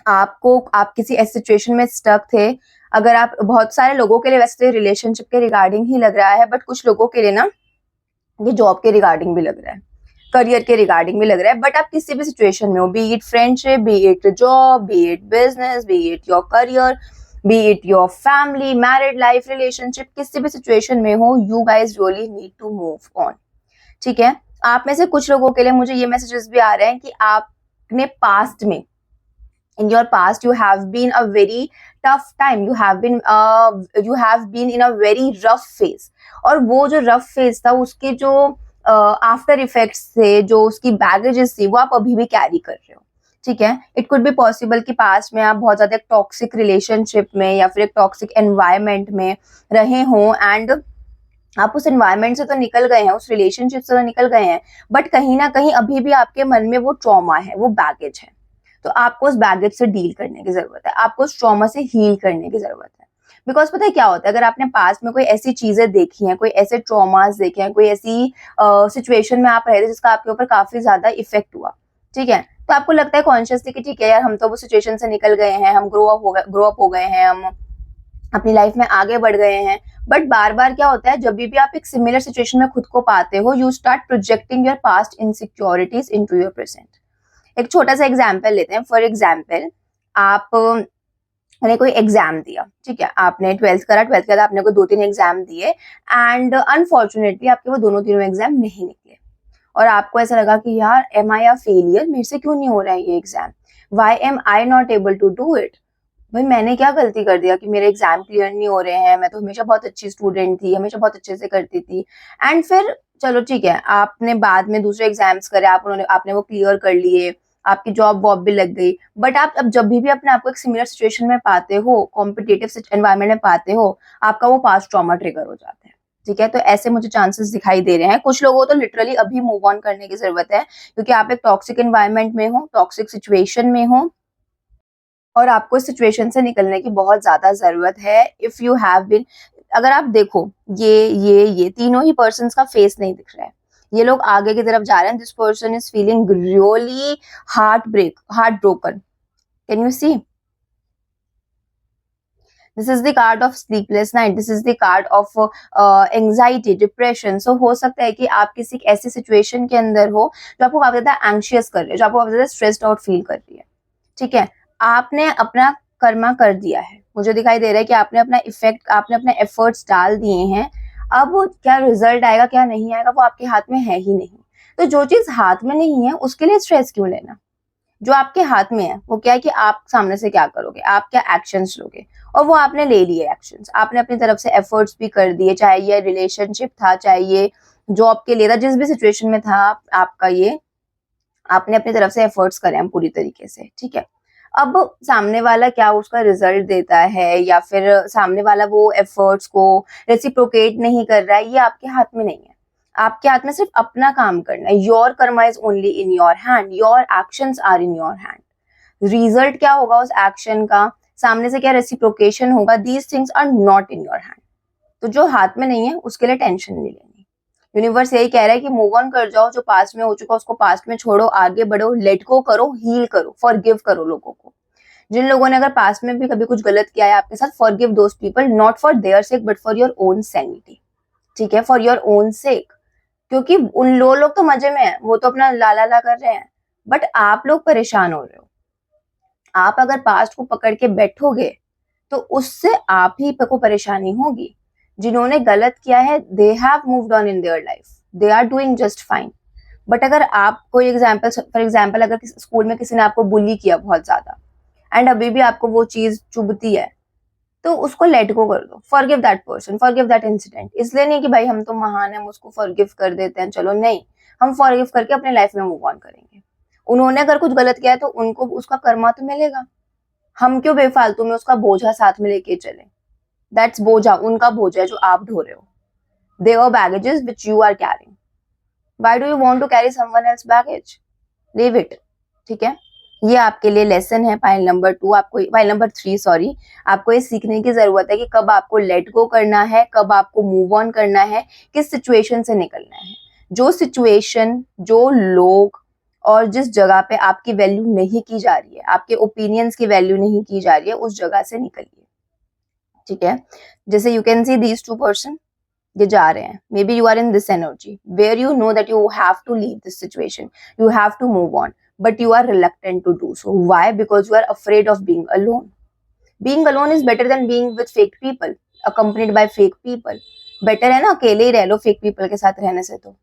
आप किसी ऐसी सिचुएशन में स्टक थे, अगर आप, बहुत सारे लोगों के लिए वैसे रिलेशनशिप के रिगार्डिंग ही लग रहा है, बट कुछ लोगों के लिए ना ये जॉब के रिगार्डिंग भी लग रहा है, करियर के रिगार्डिंग भी लग रहा है। बट आप किसी भी सिचुएशन में हो, be it friendship, be it job, be it business, be it your career, be it your family, married life, relationship, किसी भी सिचुएशन में हो, you guys really need to move on. ठीक है, आप में से कुछ लोगों के लिए मुझे ये मैसेजेस भी आ रहे हैं कि आपने पास्ट में in your past you have been a very tough time, you have been in a very rough phase, और वो जो rough phase था उसके जो आफ्टर इफेक्ट्स थे, जो उसकी बैगेजेस थी, वो आप अभी भी कैरी कर रहे हो, ठीक है। इट कुड बी पॉसिबल कि पास्ट में आप बहुत ज्यादा एक टॉक्सिक रिलेशनशिप में या फिर एक टॉक्सिक एनवायरमेंट में रहे हों, एंड आप उस एनवायरमेंट से तो निकल गए हैं, उस रिलेशनशिप से तो निकल गए हैं, बट कहीं ना कहीं अभी भी आपके मन में वो ट्रॉमा है, वो बैगेज है। तो आपको उस बैगेज से डील करने की जरूरत है, आपको उस ट्रॉमा से हील करने की जरूरत है। बिकॉज पता है क्या होता है, अगर आपने पास्ट में कोई ऐसी चीजें देखी हैं, कोई ऐसे ट्रॉमास देखे हैं, कोई ऐसी सिचुएशन में आप रहे थे जिसका आपके ऊपर काफी ज्यादा इफेक्ट हुआ, ठीक है, तो आपको लगता है कॉन्शियसली कि ठीक है यार, हम तो वो सिचुएशन से निकल गए हैं, हम ग्रो अप हो गए हैं, हम अपनी लाइफ में आगे बढ़ गए हैं। बट बार बार क्या होता है, जब भी आप एक सिमिलर सिचुएशन में खुद को पाते हो, you start projecting your past insecurities into your present. एक छोटा सा एग्जाम्पल लेते हैं। फॉर एग्जाम्पल, आपने कोई एग्जाम दिया, ठीक है, आपने 12th करा, 12th के बाद आपने कोई 2-3 एग्जाम दिए, एंड अनफॉर्चुनेटली आपके वो दोनों तीनों एग्जाम नहीं निकले, और आपको ऐसा लगा कि यार एम आई अ फेलियर, मेरे से क्यों नहीं हो रहा है ये exam, why am I not able to do it, भाई मैंने क्या गलती कर दिया कि मेरे एग्जाम क्लियर नहीं हो रहे हैं, मैं तो हमेशा बहुत अच्छी स्टूडेंट थी, हमेशा बहुत अच्छे से करती थी। एंड फिर चलो ठीक है, आपने बाद में दूसरे एग्जाम्स करे, आपने वो क्लियर कर लिए, आपकी जॉब वॉब भी लग गई, बट आप अब जब भी अपने आपको एक सिमिलर सिचुएशन में पाते हो, कॉम्पिटेटिव एनवायरमेंट में पाते हो, आपका वो पास्ट ट्रॉमा ट्रिगर हो जाता है, ठीक है। तो ऐसे मुझे चांसेस दिखाई दे रहे हैं। कुछ लोगों को तो लिटरली अभी मूव ऑन करने की जरूरत है, क्योंकि आप एक टॉक्सिक एनवायरमेंट में हो, टॉक्सिक सिचुएशन में हो, और आपको इस सिचुएशन से निकलने की बहुत ज्यादा जरूरत है। इफ यू हैव बीन, अगर आप देखो, ये तीनों ही पर्सन्स का फेस नहीं दिख रहा है, ये लोग आगे की तरफ जा रहे हैं। This person is feeling really heart broken, can you see, this is the card of sleepless night, this is the card of anxiety, depression. So हो सकता है कि आप किसी ऐसी सिचुएशन के अंदर हो जो आपको काफी ज्यादा एंशियस कर रही है, जो आपको काफी ज्यादा स्ट्रेस्ड आउट फील कर रही है, ठीक है। आपने अपना कर्मा कर दिया है, मुझे दिखाई दे रहा है कि आपने अपने एफर्ट्स डाल दिए हैं। अब क्या रिजल्ट आएगा क्या नहीं आएगा वो आपके हाथ में है ही नहीं। तो जो चीज हाथ में नहीं है उसके लिए स्ट्रेस क्यों लेना, जो आपके हाथ में है वो क्या है कि आप सामने से क्या करोगे, आप क्या एक्शंस लोगे, और वो आपने ले लिए एक्शंस, आपने अपनी तरफ से एफर्ट्स भी कर दिए, चाहे ये रिलेशनशिप था, चाहे ये जॉब के लिए था, जिस भी सिचुएशन में था आपका ये, आपने अपनी तरफ से एफर्ट्स करे हैं पूरी तरीके से, ठीक है। अब सामने वाला क्या उसका रिजल्ट देता है, या फिर सामने वाला वो एफर्ट्स को रेसिप्रोकेट नहीं कर रहा है, ये आपके हाथ में नहीं है। आपके हाथ में सिर्फ अपना काम करना है। Your karma is only in your hand, your actions are in your hand. Result क्या होगा उस एक्शन का, सामने से क्या रेसिप्रोकेशन होगा, these things are not in your hand. तो जो हाथ में नहीं है उसके लिए टेंशन नहीं लेनी। यूनिवर्स यही कह रहा है कि मूव ऑन कर जाओ, जो पास्ट में हो चुका उसको पास्ट में छोड़ो, आगे बढ़ो, लेट गो करो, हील करो, फॉरगिव करो लोगों को। जिन लोगों ने अगर पास्ट में भी कभी कुछ गलत किया है आपके साथ, forgive those people, not for their sake but for your own sanity, ठीक है, फॉर योर ओन सेक। क्योंकि उन लोग तो मजे में है, वो तो अपना ला ला ला कर रहे हैं, बट आप लोग परेशान हो रहे हो। आप अगर पास्ट को पकड़ के बैठोगे तो उससे आप ही को परेशानी होगी। जिन्होंने गलत किया है, they have moved on in their life, they are doing just fine. But अगर आप कोई फॉर एग्जाम्पल अगर स्कूल में किसी ने आपको बुली किया बहुत ज्यादा, एंड अभी भी आपको वो चीज चुभती है, तो उसको लेट गो कर दो, forgive that person, forgive that incident. इसलिए नहीं कि भाई हम तो महान है, हम उसको फॉरगिव कर देते हैं, चलो नहीं, हम फॉरगिव करके अपने लाइफ में मूव ऑन करेंगे। उन्होंने अगर कुछ गलत किया है तो उनको उसका कर्मा तो मिलेगा, हम क्यों बेफालतू में उसका बोझा साथ में लेके चले। दैट्स बोझा, उनका बोझा है जो आप ढो रहे हो। Their baggages which you are carrying. Why do you want to carry someone else baggage? Leave it, ठीक है। ये आपके लिए लेसन है पाइल नंबर 3, सॉरी। आपको ये सीखने की जरूरत है कि कब आपको लेट गो करना है, कब आपको मूव ऑन करना है, किस सिचुएशन से निकलना है। जो सिचुएशन, जो लोग और जिस जगह पे आपकी वैल्यू नहीं की जा रही है, आपके ओपिनियंस की वैल्यू नहीं की जा रही है, उस जगह से निकलिए, ठीक है। जैसे you can see these 2 person, ये जा रहे हैं, may be you are in this energy where you know that you have to leave this situation, you have to move on, but you are reluctant to do so. Why? Because you are afraid of being alone. Being alone is better than being with fake people, accompanied by fake people. Better है ना अकेले ही रह लो fake people के साथ रहने से, तो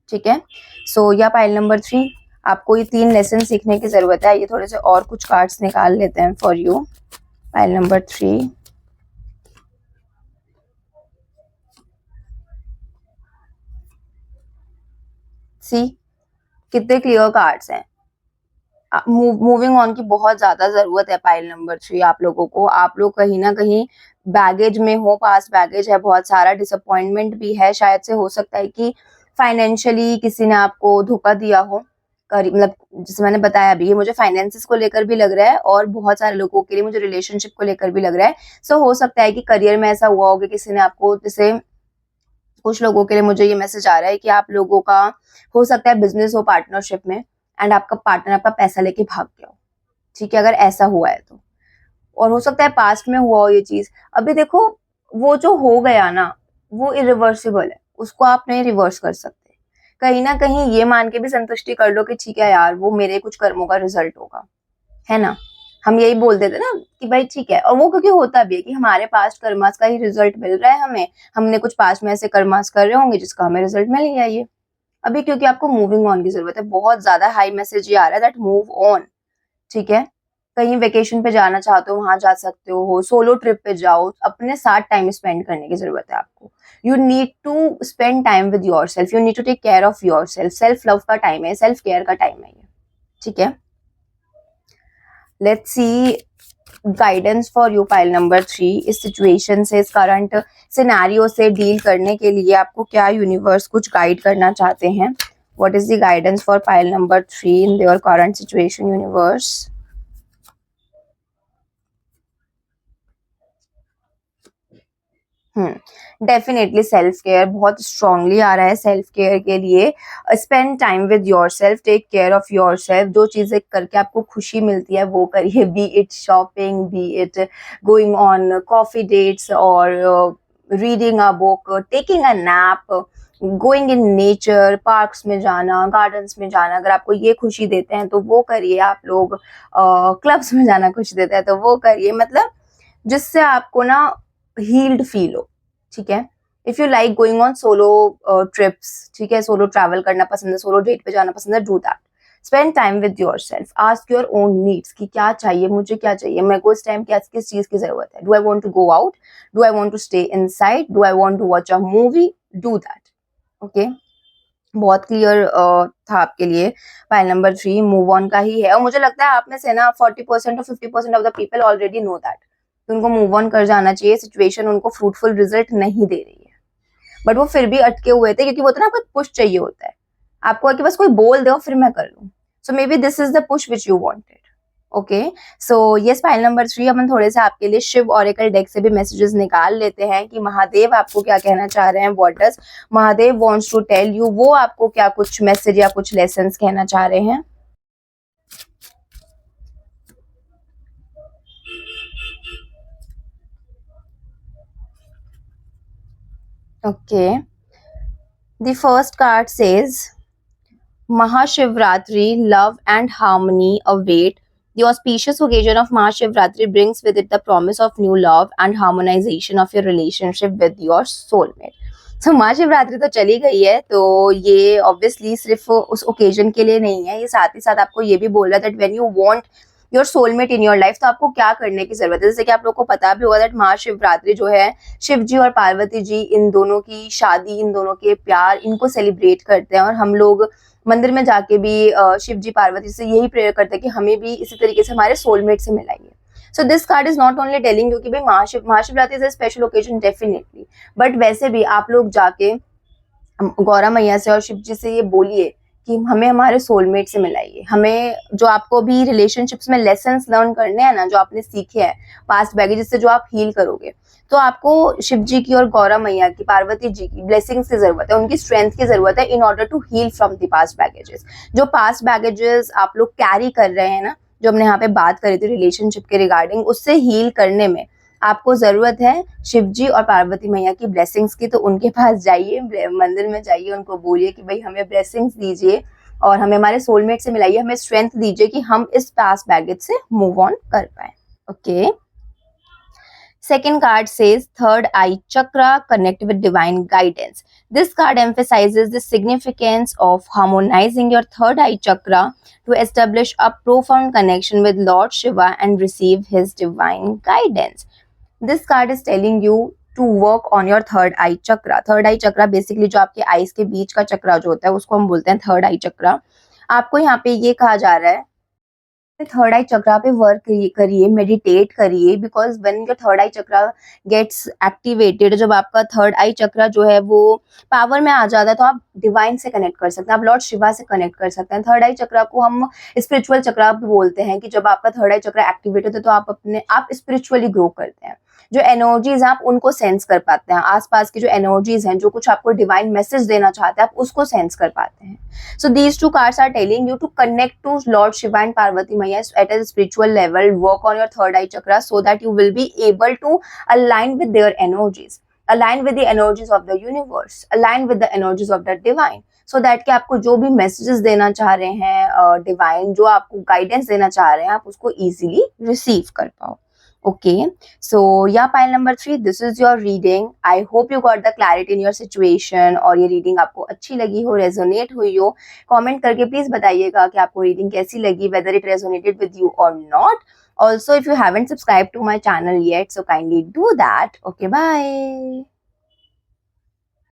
ठीक है। सो या पाइल नंबर 3, आपको ये 3 लेसन सीखने की जरूरत है। ये थोड़े से और कुछ कार्ड्स निकाल लेते हैं फॉर यू। Pile number 3। सी कितने क्लियर कार्ड्स हैं। मूविंग ऑन की बहुत ज्यादा जरूरत है पाइल नंबर 3 आप लोगों को। आप लोग कहीं ना कहीं बैगेज में हो, पास बैगेज है बहुत सारा, डिसअपॉइंटमेंट भी है। शायद से हो सकता है कि फाइनेंशियली किसी ने आपको धोखा दिया हो, मतलब जैसे मैंने बताया अभी, ये मुझे फाइनेंसेस को लेकर भी लग रहा है और बहुत सारे लोगों के लिए मुझे रिलेशनशिप को लेकर भी लग रहा है। सो हो सकता है कि करियर में ऐसा हुआ होगा किसी ने आपको, जैसे कुछ लोगों के लिए मुझे ये मैसेज आ रहा है कि आप लोगों का हो सकता है बिजनेस हो पार्टनरशिप में, एंड आपका पार्टनर आपका पैसा लेके भाग गया हो। ठीक है, अगर ऐसा हुआ है तो। और हो सकता है पास्ट में हुआ हो ये चीज। अभी देखो, वो जो हो गया ना, वो इरिवर्सिबल है, उसको आप नहीं रिवर्स कर सकते। कहीं ना कहीं ये मान के भी संतुष्टि कर लो कि ठीक है यार, वो मेरे कुछ कर्मों का रिजल्ट होगा, है ना। हम यही बोल देते ना कि भाई ठीक है, और वो क्योंकि होता भी है कि हमारे पास्ट कर्मास का ही रिजल्ट मिल रहा है हमें। हमने कुछ पास्ट में ऐसे कर्मास कर रहे होंगे जिसका हमें रिजल्ट मिल गया ये। अभी क्योंकि आपको मूविंग ऑन की जरूरत है, बहुत ज्यादा हाई मैसेज ये आ रहा है दैट मूव ऑन। ठीक है, कहीं वेकेशन पे जाना चाहते हो वहां जा सकते हो, सोलो ट्रिप पे जाओ, अपने साथ टाइम स्पेंड करने की जरूरत है आपको। You need to spend time with yourself, you need to take care of yourself. Self love का टाइम है, सेल्फ केयर का टाइम है ये। ठीक है, let's see guidance for you pile number 3। इस सिचुएशन से, इस करंट सिनेरियो से डील करने के लिए आपको क्या यूनिवर्स कुछ गाइड करना चाहते हैं? What is the guidance for pile number 3 in their current situation universe? Definitely self care बहुत स्ट्रांगली आ रहा है। सेल्फ केयर के लिए spend time with yourself, take care of yourself. जो चीजें करके आपको खुशी मिलती है वो करिए, be it shopping, be it going on coffee dates और reading a book, taking a nap, going in nature, parks में जाना, गार्डन्स में जाना। अगर आपको ये खुशी देते हैं तो वो करिए। आप लोग क्लब्स में जाना खुशी देता है तो वो करिए, मतलब जिससे आपको ना हील्ड फील हो। ठीक है, if you like going on solo trips, ठीक है, सोलो ट्रैवल करना पसंद है, सोलो डेट पे जाना पसंद है, do that. Spend time with your self, ask your own needs कि क्या चाहिए मुझे, क्या चाहिए मेरे को इस टाइम, क्या किस चीज की जरूरत है। Do I want to go out, do I want to stay inside, do I want to watch a movie, do that. Okay, बहुत क्लियर था आपके लिए। फाइल नंबर 3 मूव ऑन का ही है, और मुझे लगता है आप में से ना 40% और 50% of the people already know that उनको मूव ऑन कर जाना चाहिए। सिचुएशन उनको फ्रूटफुल रिजल्ट नहीं दे रही है, बट वो फिर भी अटके हुए थे क्योंकि वो तो ना आपको पुश चाहिए होता है आपको कि बस कोई बोल दो फिर मैं कर लूं। So maybe this is the push which you wanted. Okay, so yes, file number 3 हम थोड़े से आपके लिए शिव ऑरेकल डेक से भी मैसेजेस निकाल लेते हैं कि महादेव आपको क्या कहना चाह रहे हैं। What does Mahadev wants to tell you, वो आपको क्या कुछ मैसेज या कुछ लेसन्स कहना चाह रहे हैं। Okay, the first card says Mahashivratri, love and harmony await. The auspicious occasion of Mahashivratri brings with it the promise of new love and harmonization of your relationship with your soulmate. So Mahashivratri तो चली गई है, तो ये obviously सिर्फ उस occasion के लिए नहीं है, ये साथ ही साथ आपको ये भी बोल रहा है that when you want your soulmate in your life, तो आपको क्या करने की जरूरत है। जैसे कि आप लोग को पता भी होगा दैट महाशिवरात्रि जो है, शिव जी और पार्वती जी, इन दोनों की शादी, इन दोनों के प्यार, इनको सेलिब्रेट करते हैं। और हम लोग मंदिर में जाके भी शिव जी पार्वती से यही प्रेयर करते हैं कि हमें भी इसी तरीके से हमारे सोलमेट से मिलाइए। So this card is not only telling you कि भाई Mahashivratri is a special occasion, definitely, but वैसे भी आप लोग जाके गौरा मैया से और शिव जी से ये बोलिए कि हमें हमारे सोलमेट से मिलाइए। हमें जो आपको भी रिलेशनशिप्स में लेसन्स लर्न करने हैं ना, जो आपने सीखे हैं पास्ट बैगेज से, जो आप हील करोगे, तो आपको शिव जी की और गौरा मैया की, पार्वती जी की ब्लेसिंग्स की जरूरत है, उनकी स्ट्रेंथ की जरूरत है in order to heal from the past baggages. जो पास्ट बैगेजेस आप लोग कैरी कर रहे हैं ना, जो हमने यहाँ पे बात करी थी रिलेशनशिप के रिगार्डिंग, उससे हील करने में आपको जरूरत है शिव जी और पार्वती मैया की ब्लेसिंग्स की। तो उनके पास जाइए, मंदिर में जाइए, उनको बोलिए कि भाई हमें ब्लेसिंग्स दीजिए और हमें हमारे सोलमेट से मिलाइए, हमें स्ट्रेंथ दीजिए कि हम इस पास्ट बैगेज से मूव ऑन कर पाए। Okay, Second card says third eye chakra connect with divine guidance. This card emphasizes the significance of harmonizing your third eye chakra to establish a profound connection with Lord Shiva and receive his divine guidance. This card is telling you to work on your third eye chakra. Third eye chakra basically जो आपके eyes के बीच का चक्रा जो होता है उसको हम बोलते हैं थर्ड आई चक्रा. आपको यहाँ पे ये कहा जा रहा है थर्ड आई चक्रा पे वर्क करिए, मेडिटेट करिए, because when your third eye chakra gets activated, जब आपका थर्ड आई चक्रा जो है वो पावर में आ जाता है तो आप डिवाइन से कनेक्ट कर सकते हैं, आप लॉर्ड शिवा से कनेक्ट कर सकते हैं. थर्ड आई चक्रा को हम स्पिरिचुअल चक्रा भी बोलते हैं कि जब आपका थर्ड आई चक्रा एक्टिवेट होता है तो आप स्पिरिचुअली ग्रो करते हैं. जो एनर्जीज हैं आप उनको सेंस कर पाते हैं, आसपास की जो एनर्जीज हैं, जो कुछ आपको डिवाइन मैसेज देना चाहते हैं आप उसको सेंस कर पाते हैं. So these two cards are telling you to connect to Lord Shiva and Parvati Maya at a spiritual level. Work on your third eye chakra so that you will be able to align with their energies, align with the energies of the universe, align with the energies of the divine. So that कि आपको जो भी messages देना चाह रहे हैं divine, जो आपको guidance देना चाह रहे हैं, आप उसको easily receive कर पाओ. Okay, so yeah, pile number 3, this is your reading. I hope you got the clarity in your situation और ये reading आपको अच्छी लगी हो, resonate हुई हो. Comment करके please बताइएगा कि आपको reading कैसी लगी, whether it resonated with you or not. Also, if you haven't subscribed to my channel yet, so kindly do that. Okay, bye.